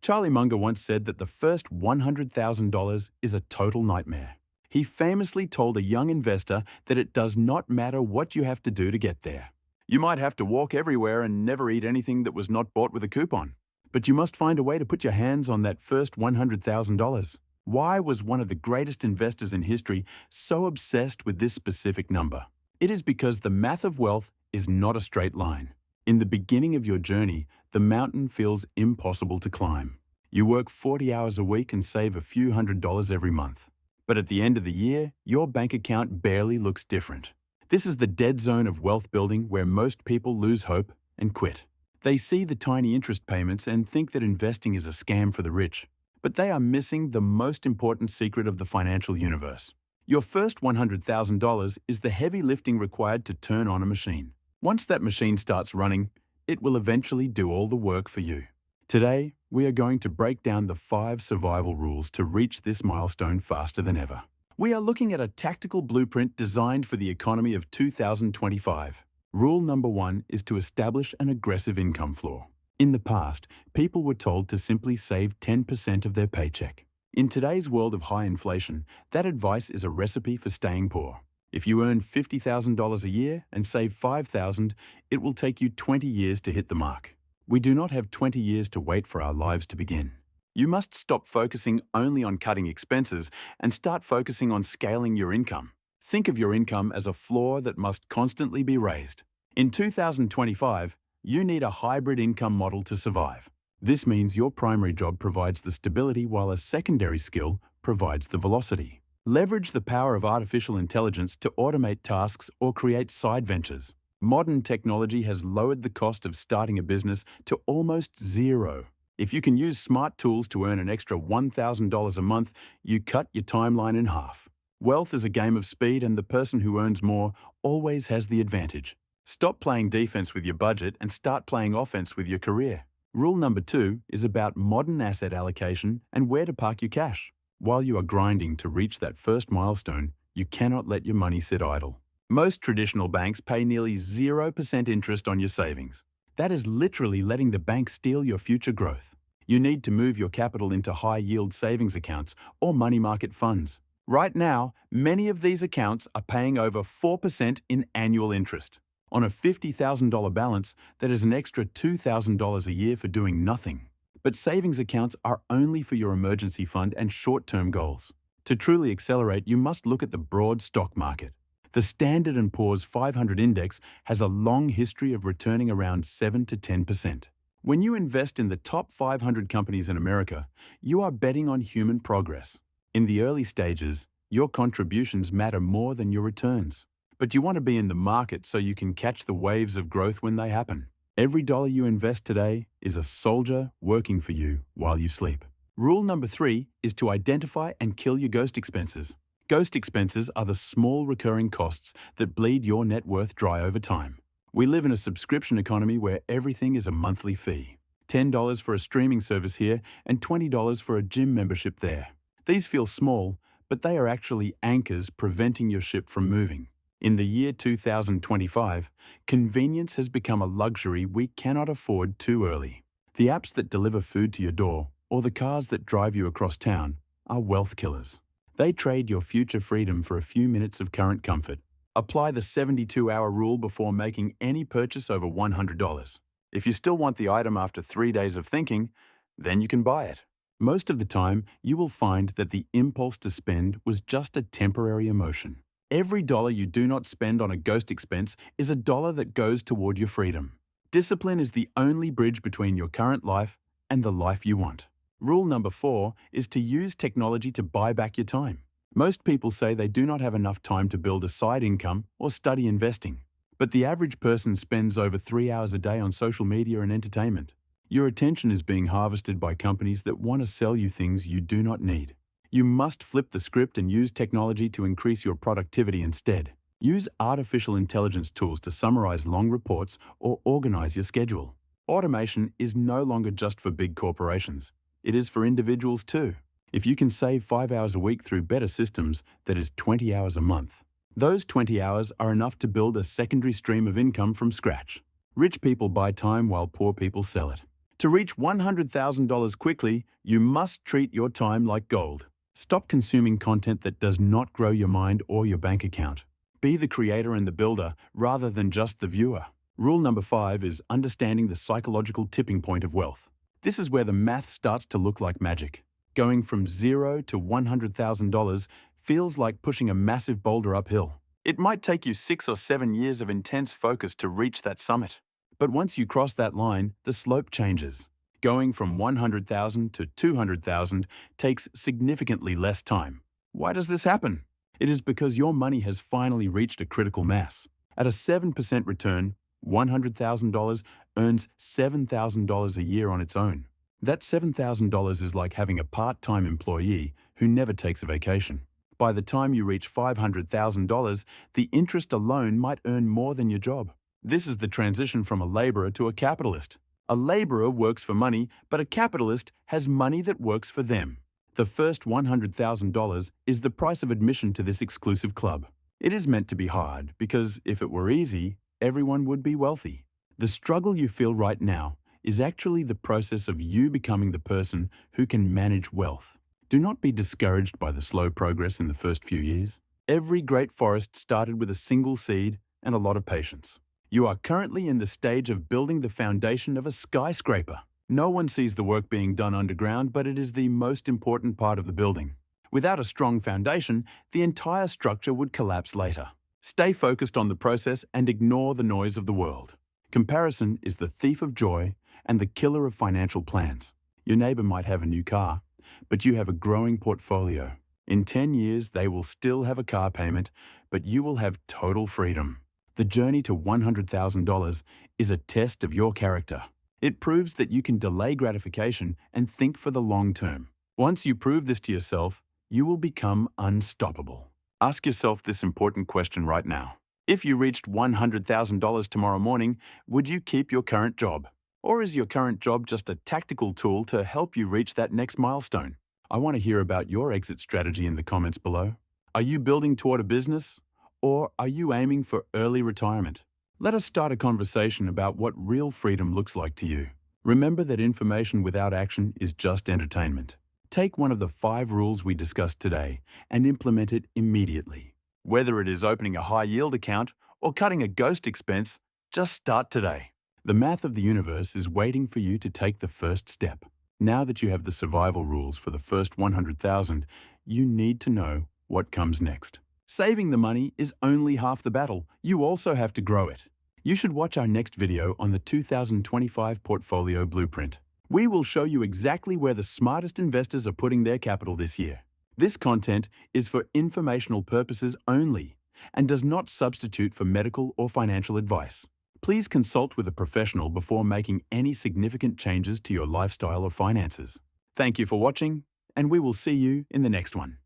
Charlie Munger once said that the first $100,000 is a total nightmare. He famously told a young investor that it does not matter what you have to do to get there. You might have to walk everywhere and never eat anything that was not bought with a coupon. But you must find a way to put your hands on that first $100,000. Why was one of the greatest investors in history so obsessed with this specific number? It is because the math of wealth is not a straight line. In the beginning of your journey, the mountain feels impossible to climb. You work 40 hours a week and save a few $100s every month. But at the end of the year, your bank account barely looks different. This is the dead zone of wealth building where most people lose hope and quit. They see the tiny interest payments and think that investing is a scam for the rich. But they are missing the most important secret of the financial universe. Your first $100,000 is the heavy lifting required to turn on a machine. Once that machine starts running, it will eventually do all the work for you. Today, we are going to break down the 5 survival rules to reach this milestone faster than ever. We are looking at a tactical blueprint designed for the economy of 2025. Rule number 1 is to establish an aggressive income floor. In the past, people were told to simply save 10% of their paycheck. In today's world of high inflation, that advice is a recipe for staying poor. If you earn $50,000 a year and save $5,000, it will take you 20 years to hit the mark. We do not have 20 years to wait for our lives to begin. You must stop focusing only on cutting expenses and start focusing on scaling your income. Think of your income as a floor that must constantly be raised. In 2025, you need a hybrid income model to survive. This means your primary job provides the stability while a secondary skill provides the velocity. Leverage the power of artificial intelligence to automate tasks or create side ventures. Modern technology has lowered the cost of starting a business to almost zero. If you can use smart tools to earn an extra $1,000 a month, you cut your timeline in half. Wealth is a game of speed, and the person who earns more always has the advantage. Stop playing defense with your budget and start playing offense with your career. Rule number 2 is about modern asset allocation and where to park your cash. While you are grinding to reach that first milestone, you cannot let your money sit idle. Most traditional banks pay nearly 0% interest on your savings. That is literally letting the bank steal your future growth. You need to move your capital into high-yield savings accounts or money market funds. Right now, many of these accounts are paying over 4% in annual interest. On a $50,000 balance, that is an extra $2,000 a year for doing nothing. But savings accounts are only for your emergency fund and short-term goals. To truly accelerate, you must look at the broad stock market. The Standard & Poor's 500 index has a long history of returning around 7 to 10%. When you invest in the top 500 companies in America, you are betting on human progress. In the early stages, your contributions matter more than your returns. But you want to be in the market so you can catch the waves of growth when they happen. Every dollar you invest today is a soldier working for you while you sleep. Rule number 3 is to identify and kill your ghost expenses. Ghost expenses are the small recurring costs that bleed your net worth dry over time. We live in a subscription economy where everything is a monthly fee. $10 for a streaming service here and $20 for a gym membership there. These feel small, but they are actually anchors preventing your ship from moving. In the year 2025, convenience has become a luxury we cannot afford too early. The apps that deliver food to your door or the cars that drive you across town are wealth killers. They trade your future freedom for a few minutes of current comfort. Apply the 72-hour rule before making any purchase over $100. If you still want the item after 3 days of thinking, then you can buy it. Most of the time, you will find that the impulse to spend was just a temporary emotion. Every dollar you do not spend on a ghost expense is a dollar that goes toward your freedom. Discipline is the only bridge between your current life and the life you want. Rule number 4 is to use technology to buy back your time. Most people say they do not have enough time to build a side income or study investing. But the average person spends over 3 hours a day on social media and entertainment. Your attention is being harvested by companies that want to sell you things you do not need. You must flip the script and use technology to increase your productivity instead. Use artificial intelligence tools to summarize long reports or organize your schedule. Automation is no longer just for big corporations. It is for individuals too. If you can save 5 hours a week through better systems, that is 20 hours a month. Those 20 hours are enough to build a secondary stream of income from scratch. Rich people buy time while poor people sell it. To reach $100,000 quickly, you must treat your time like gold. Stop consuming content that does not grow your mind or your bank account. Be the creator and the builder rather than just the viewer. Rule number 5 is understanding the psychological tipping point of wealth. This is where the math starts to look like magic. Going from $0 to $100,000 feels like pushing a massive boulder uphill. It might take you 6 or 7 years of intense focus to reach that summit. But once you cross that line, the slope changes. Going from 100,000 to 200,000 takes significantly less time. Why does this happen? It is because your money has finally reached a critical mass. At a 7% return, $100,000 earns $7,000 a year on its own. That $7,000 is like having a part-time employee who never takes a vacation. By the time you reach $500,000, the interest alone might earn more than your job. This is the transition from a laborer to a capitalist. A laborer works for money, but a capitalist has money that works for them. The first $100,000 is the price of admission to this exclusive club. It is meant to be hard because if it were easy, everyone would be wealthy. The struggle you feel right now is actually the process of you becoming the person who can manage wealth. Do not be discouraged by the slow progress in the first few years. Every great forest started with a single seed and a lot of patience. You are currently in the stage of building the foundation of a skyscraper. No one sees the work being done underground, but it is the most important part of the building. Without a strong foundation, the entire structure would collapse later. Stay focused on the process and ignore the noise of the world. Comparison is the thief of joy and the killer of financial plans. Your neighbor might have a new car, but you have a growing portfolio. In 10 years, they will still have a car payment, but you will have total freedom. The journey to $100,000 is a test of your character. It proves that you can delay gratification and think for the long term. Once you prove this to yourself, you will become unstoppable. Ask yourself this important question right now. If you reached $100,000 tomorrow morning, would you keep your current job? Or is your current job just a tactical tool to help you reach that next milestone? I want to hear about your exit strategy in the comments below. Are you building toward a business? Or are you aiming for early retirement? Let us start a conversation about what real freedom looks like to you. Remember that information without action is just entertainment. Take one of the 5 rules we discussed today and implement it immediately. Whether it is opening a high-yield account or cutting a ghost expense, just start today. The math of the universe is waiting for you to take the first step. Now that you have the survival rules for the first 100,000, you need to know what comes next. Saving the money is only half the battle. You also have to grow it. You should watch our next video on the 2025 Portfolio Blueprint. We will show you exactly where the smartest investors are putting their capital this year. This content is for informational purposes only and does not substitute for medical or financial advice. Please consult with a professional before making any significant changes to your lifestyle or finances. Thank you for watching, and we will see you in the next one.